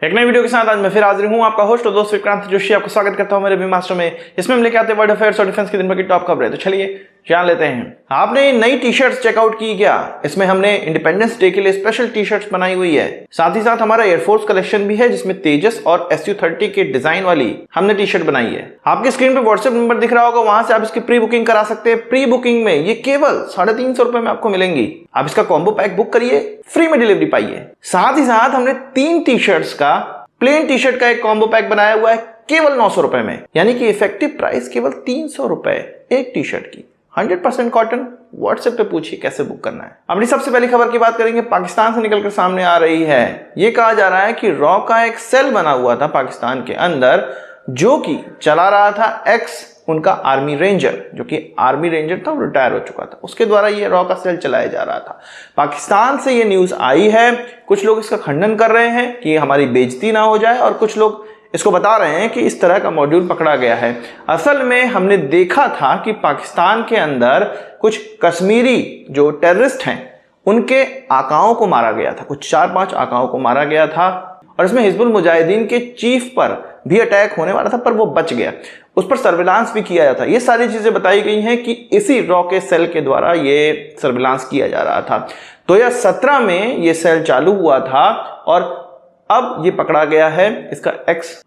एक नई वीडियो के साथ आज मैं फिर हाजिर हूं, आपका होस्ट और दोस्त विक्रांत जोशी। आपको स्वागत करता हूं मेरे भी मास्टर में। इसमें हम लेके आते हैं वर्ल्ड अफेयर्स और डिफेंस की दिन भर की टॉप खबरें। तो चलिए जान लेते हैं। आपने नई टी शर्ट्स चेकआउट की क्या? इसमें हमने इंडिपेंडेंस डे के लिए स्पेशल टी शर्ट्स बनाई हुई है। साथ ही साथ हमारा एयरफोर्स कलेक्शन भी है जिसमें तेजस और SU-30 के डिजाइन वाली हमने टी शर्ट बनाई है। आपकी स्क्रीन पे व्हाट्सएप नंबर दिख रहा होगा, वहां से आप इसकी प्री बुकिंग करा सकते हैं। प्री बुकिंग में ये केवल 350 रुपए में आपको मिलेंगी। आप इसका कॉम्बो पैक बुक करिए, फ्री में डिलीवरी पाइए। साथ ही साथ हमने 3 टी शर्ट्स का प्लेन टी शर्ट का एक कॉम्बो पैक बनाया हुआ है केवल 900 रुपए में, यानी कि इफेक्टिव प्राइस केवल 300 रुपए एक टी शर्ट की। 100% कॉटन। व्हाट्सएप पे पूछिए कैसे बुक करना है। अपनी सबसे पहली खबर की बात करेंगे, पाकिस्तान से निकलकर सामने आ रही है। यह कहा जा रहा है कि रॉ का एक सेल बना हुआ था पाकिस्तान के अंदर, जो कि चला रहा था उनका आर्मी रेंजर, जो कि आर्मी रेंजर था, रिटायर हो चुका था, उसके द्वारा ये रॉ का सेल चलाया जा रहा था। पाकिस्तान से ये न्यूज आई है। कुछ लोग इसका खंडन कर रहे हैं कि हमारी बेइज्जती ना हो जाए, और कुछ लोग इसको बता रहे हैं कि इस तरह का मॉड्यूल पकड़ा गया है। असल में हमने देखा था कि पाकिस्तान के अंदर कुछ कश्मीरी जो टेररिस्ट हैं उनके आकाओं को मारा गया था, कुछ 4-5 आकाओं को मारा गया था, और इसमें हिजबुल मुजाहिदीन के चीफ पर भी अटैक होने वाला था, पर वो बच गया। उस पर सर्विलांस भी किया जाता। ये सारी चीजें बताई गई हैं कि इसी रॉ के सेल के द्वारा ये सर्विलांस किया जा रहा था। 2017 में ये सेल चालू हुआ था और अब ये पकड़ा गया है। इसका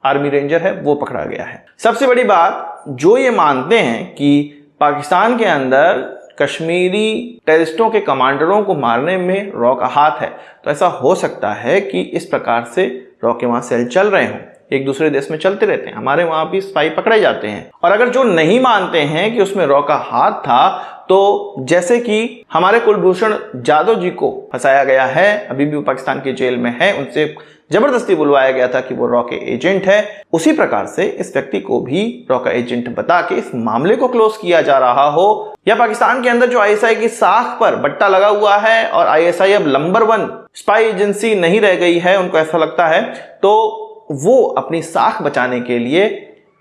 आर्मी रेंजर है वो पकड़ा गया है। सबसे बड़ी बात, जो ये मानते हैं कि पाकिस्तान के अंदर कश्मीरी टेररिस्टों के कमांडरों को मारने में रॉ का हाथ है, तो ऐसा हो सकता है कि इस प्रकार से रॉ के वहां सेल चल रहे हों। एक दूसरे देश में चलते रहते हैं, हमारे वहां भी स्पाई पकड़े जाते हैं। और अगर जो नहीं मानते हैं कि उसमें रॉ का हाथ था, तो जैसे कि हमारे कुलभूषण जाधव जी को फंसाया गया है, अभी भी वो पाकिस्तान की जेल में है, उनसे जबरदस्ती बुलवाया गया था कि वो रॉ के एजेंट है, उसी प्रकार से इस व्यक्ति को भी रॉ का एजेंट बता के इस मामले को क्लोज किया जा रहा हो। या पाकिस्तान के अंदर जो ISI की साख पर बट्टा लगा हुआ है और ISI अब नंबर 1 स्पाई एजेंसी नहीं रह गई है, उनको ऐसा लगता है, तो वो अपनी साख बचाने के लिए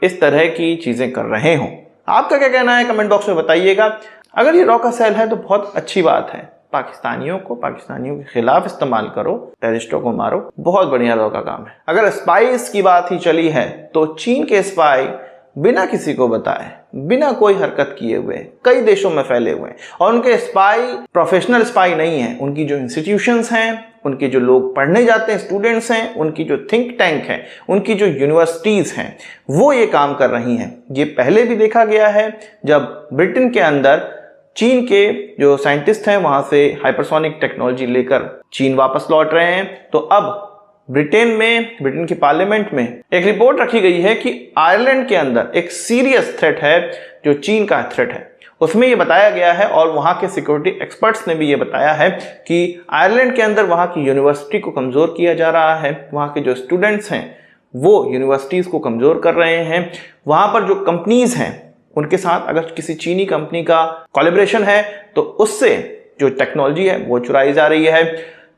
इस तरह की चीजें कर रहे हों। आपका क्या कहना है कमेंट बॉक्स में बताइएगा। अगर ये रॉ का सेल है तो बहुत अच्छी बात है। पाकिस्तानियों के खिलाफ इस्तेमाल करो, टेररिस्टों को मारो, बहुत बढ़िया रॉ का काम है। अगर स्पाइस की बात ही चली है तो चीन के स्पाई बिना किसी को बताए, बिना कोई हरकत किए हुए कई देशों में फैले हुए हैं, और उनके स्पाई प्रोफेशनल स्पाई नहीं है। उनकी जो इंस्टीट्यूशंस हैं, उनके जो लोग पढ़ने जाते हैं, स्टूडेंट्स हैं, उनकी जो थिंक टैंक है, उनकी जो यूनिवर्सिटीज हैं, वो ये काम कर रही हैं। ये पहले भी देखा गया है जब ब्रिटेन के अंदर चीन के जो साइंटिस्ट हैं वहां से हाइपरसोनिक टेक्नोलॉजी लेकर चीन वापस लौट रहे हैं। तो अब ब्रिटेन की पार्लियामेंट में एक रिपोर्ट रखी गई है कि आयरलैंड के अंदर एक सीरियस थ्रेट है जो चीन का थ्रेट है। उसमें ये बताया गया है, और वहां के सिक्योरिटी एक्सपर्ट्स ने भी ये बताया है कि आयरलैंड के अंदर वहां की यूनिवर्सिटी को कमजोर किया जा रहा है। वहां के जो स्टूडेंट्स हैं वो यूनिवर्सिटीज को कमजोर कर रहे हैं। वहां पर जो कंपनीज हैं उनके साथ अगर किसी चीनी कंपनी का कोलैबोरेशन है तो उससे जो टेक्नोलॉजी है वो चुराई जा रही है।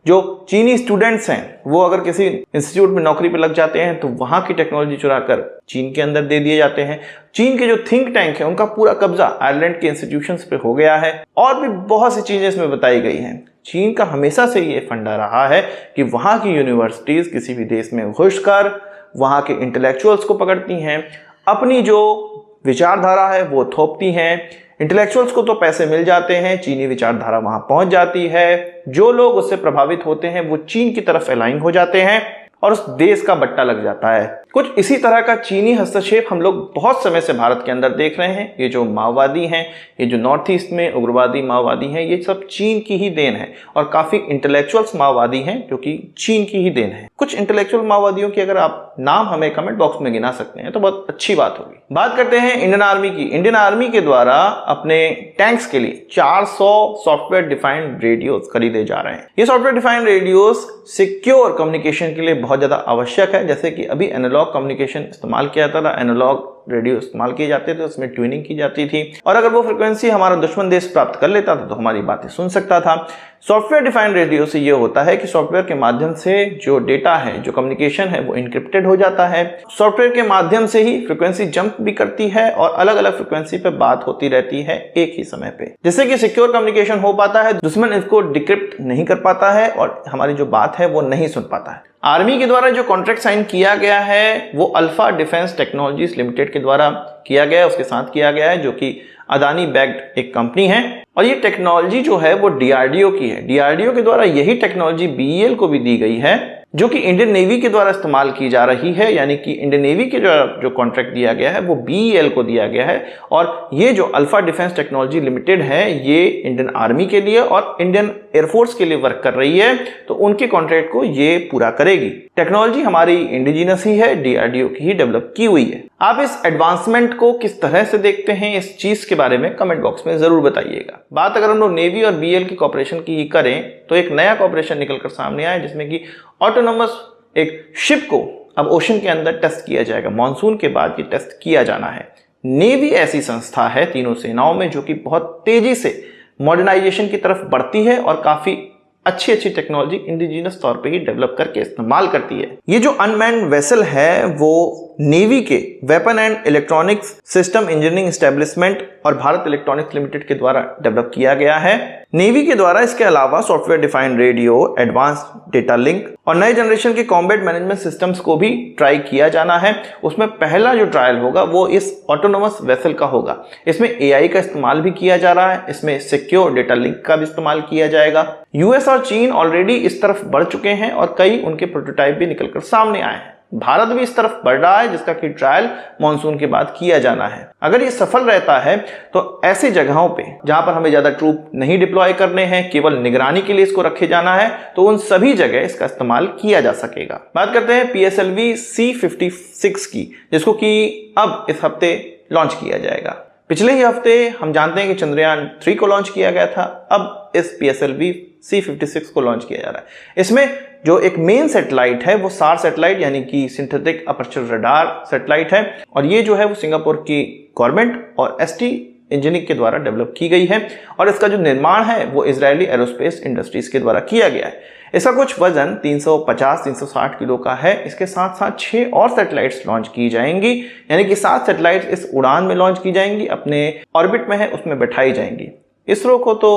जो चीनी स्टूडेंट्स हैं वो अगर किसी इंस्टीट्यूट में नौकरी पे लग जाते हैं तो वहां की टेक्नोलॉजी चुराकर चीन के अंदर दे दिए जाते हैं। चीन के जो थिंक टैंक है उनका पूरा कब्जा आयरलैंड के इंस्टीट्यूशंस पे हो गया है, और भी बहुत सी चीजें इसमें बताई गई हैं। चीन का हमेशा से ये फंडा रहा है कि वहां की यूनिवर्सिटीज किसी भी देश में घुसकर वहां के इंटेलेक्चुअल्स को पकड़ती हैं, अपनी जो विचारधारा है वो थोपती हैं। इंटेलेक्चुअल्स को तो पैसे मिल जाते हैं, चीनी विचारधारा वहां पहुंच जाती है, जो लोग उससे प्रभावित होते हैं वो चीन की तरफ अलाइन हो जाते हैं और उस देश का बट्टा लग जाता है। कुछ इसी तरह का चीनी हस्तक्षेप हम लोग बहुत समय से भारत के अंदर देख रहे हैं। ये जो माओवादी हैं, ये जो नॉर्थ ईस्ट में उग्रवादी माओवादी हैं, ये सब चीन की ही देन है, और काफी इंटेलेक्चुअल्स माओवादी हैं जो कि चीन की ही देन है। कुछ इंटेलेक्चुअल माओवादियों की अगर आप नाम हमें कमेंट बॉक्स में गिना सकते हैं तो बहुत अच्छी बात होगी। बात करते हैं इंडियन आर्मी की। इंडियन आर्मी के द्वारा अपने टैंक्स के लिए 400 सॉफ्टवेयर डिफाइंड रेडियोस खरीदे जा रहे हैं। ये software defined radios secure communication के लिए बहुत ज्यादा आवश्यक है। जैसे कि अभी एनालॉग कम्युनिकेशन इस्तेमाल किया जाता था, एनालॉग रेडियो इस्तेमाल किए जाते थे, उसमें ट्यूनिंग की जाती थी और अगर वो फ्रिक्वेंसी हमारा दुश्मन देश प्राप्त कर लेता था तो हमारी बातें सुन सकता था। सॉफ्टवेयर डिफाइंड रेडियो से ये होता है कि सॉफ्टवेयर के माध्यम से जो डेटा है, जो कम्युनिकेशन है, वो इनक्रिप्टेड हो जाता है। सॉफ्टवेयर के माध्यम से ही फ्रिक्वेंसी जंप भी करती है और अलग अलग फ्रिक्वेंसी पे बात होती रहती है एक ही समय पे, जिससे कि सिक्योर कम्युनिकेशन हो पाता है। दुश्मन इसको डिक्रिप्ट नहीं कर पाता है और हमारी जो बात है वो नहीं सुन पाता है। आर्मी के द्वारा जो कॉन्ट्रैक्ट साइन किया गया है वो अल्फा डिफेंस टेक्नोलॉजीज लिमिटेड के द्वारा किया गया है, उसके साथ किया गया है, जो कि अदानी बैक्ड एक कंपनी है और ये टेक्नोलॉजी जो है वो डीआरडीओ की है। डीआरडीओ के द्वारा यही टेक्नोलॉजी बीईएल को भी दी गई है, जो कि इंडियन नेवी के द्वारा इस्तेमाल की जा रही है। यानी कि इंडियन नेवी के जो कॉन्ट्रैक्ट दिया गया है वो बीईएल को दिया गया है और ये जो अल्फा डिफेंस टेक्नोलॉजी लिमिटेड है ये इंडियन आर्मी के लिए और इंडियन एयरफोर्स के लिए वर्क कर रही है, तो उनके कॉन्ट्रैक्ट को ये पूरा करेगी। टेक्नोलॉजी हमारी इंडिजिनस ही है, डीआरडीओ की ही डेवलप की हुई है। आप इस एडवांसमेंट को किस तरह से देखते हैं, इस चीज के बारे में कमेंट बॉक्स में जरूर बताइएगा। बात अगर हम लोग नेवी और बीएल की कॉपरेशन की करें तो एक नया कॉपरेशन निकलकर सामने आया, जिसमें कि ऑटोनोमस एक शिप को अब ओशन के अंदर टेस्ट किया जाएगा। मॉनसून के बाद ये टेस्ट किया जाना है। नेवी ऐसी संस्था है तीनों सेनाओं में जो कि बहुत तेजी से मॉडर्नाइजेशन की तरफ बढ़ती है और काफी अच्छी अच्छी टेक्नोलॉजी इंडिजिनस तौर पे ही डेवलप करके इस्तेमाल करती है। ये जो अनमैन्ड वेसल है वो नेवी के weapon and electronics system engineering establishment और भारत इलेक्ट्रॉनिक्स लिमिटेड के द्वारा डेवलप किया गया है। नेवी के द्वारा इसके अलावा software defined radio, advance data link और नए जनरेशन के कॉम्बैट मैनेजमेंट सिस्टम्स को भी ट्राई किया जाना है। उसमें पहला जो ट्रायल होगा वो इस ऑटोनोमस वेसल का होगा। इसमें एआई का इस्तेमाल भी किया जा रहा है, इसमें सिक्योर डेटा लिंक का भी इस्तेमाल किया जाएगा। यूएस और चीन ऑलरेडी इस तरफ बढ़ चुके हैं और कई उनके प्रोटोटाइप भी निकलकर सामने आए हैं। भारत भी इस तरफ बढ़ रहा है, जिसका कि ट्रायल मॉनसून के बाद किया जाना है। अगर ये सफल रहता है तो ऐसी जगहों पे जहां पर हमें ज्यादा ट्रूप नहीं डिप्लॉय करने हैं, केवल निगरानी के लिए इसको रखे जाना है, तो उन सभी जगह इसका इस्तेमाल किया जा सकेगा। बात करते हैं PSLV C56 की, जिसको कि अब इस हफ्ते लॉन्च किया जाएगा। पिछले ही हफ्ते हम जानते हैं कि चंद्रयान 3 को लॉन्च किया गया था, अब इस PSLV C56 को लॉन्च किया जा रहा है। इसमें जो एक मेन सैटेलाइट है वो SAR सैटेलाइट यानी कि सिंथेटिक अपर्चर रडार सैटेलाइट है और ये जो है वो सिंगापुर की गवर्नमेंट और ST इंजीनियरिंग के द्वारा डेवलप की गई है और इसका जो निर्माण है वो इजरायली एरोस्पेस इंडस्ट्रीज के द्वारा किया गया है। इसका कुछ वजन 350-360 किलो का है। इसके साथ साथ 6 और सैटेलाइट्स लॉन्च की जाएंगी, यानी कि 7 सैटेलाइट्स इस उड़ान में लॉन्च की जाएंगी, अपने ऑर्बिट में है उसमें बैठाई जाएंगी। इसरो को तो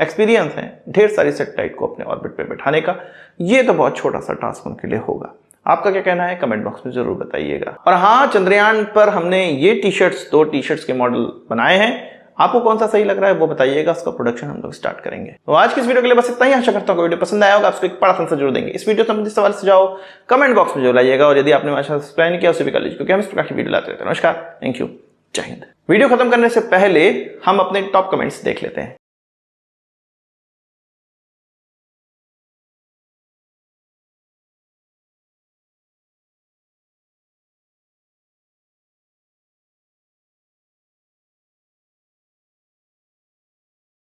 एक्सपीरियंस है ढेर सारी सैटेलाइट को अपने ऑर्बिट पे बैठाने का, ये तो बहुत छोटा सा टास्क उनके लिए होगा। आपका क्या कहना है कमेंट बॉक्स में जरूर बताइएगा। और हाँ, चंद्रयान पर हमने ये दो टी शर्ट्स के मॉडल बनाए हैं, आपको कौन सा सही लग रहा है वो बताइएगा, उसका प्रोडक्शन हम लोग स्टार्ट करेंगे। तो आज की इस वीडियो के लिए बस इतना ही। आशा करता हूँ वीडियो पसंद आया होगा, आपको एक बड़ा आंसर जरूर देंगे। इस वीडियो संबंधी सवाल सुझाव कमेंट बॉक्स में जरूर लाइएगा और यदि आपने हमारे चैनल सब्सक्राइब नहीं किया उसे भी कर लीजिए, क्योंकि हम इस प्रकार की वीडियो लाते रहते हैं। नमस्कार, थैंक यू, जय हिंद। वीडियो खत्म करने से पहले हम अपने टॉप कमेंट्स देख लेते हैं।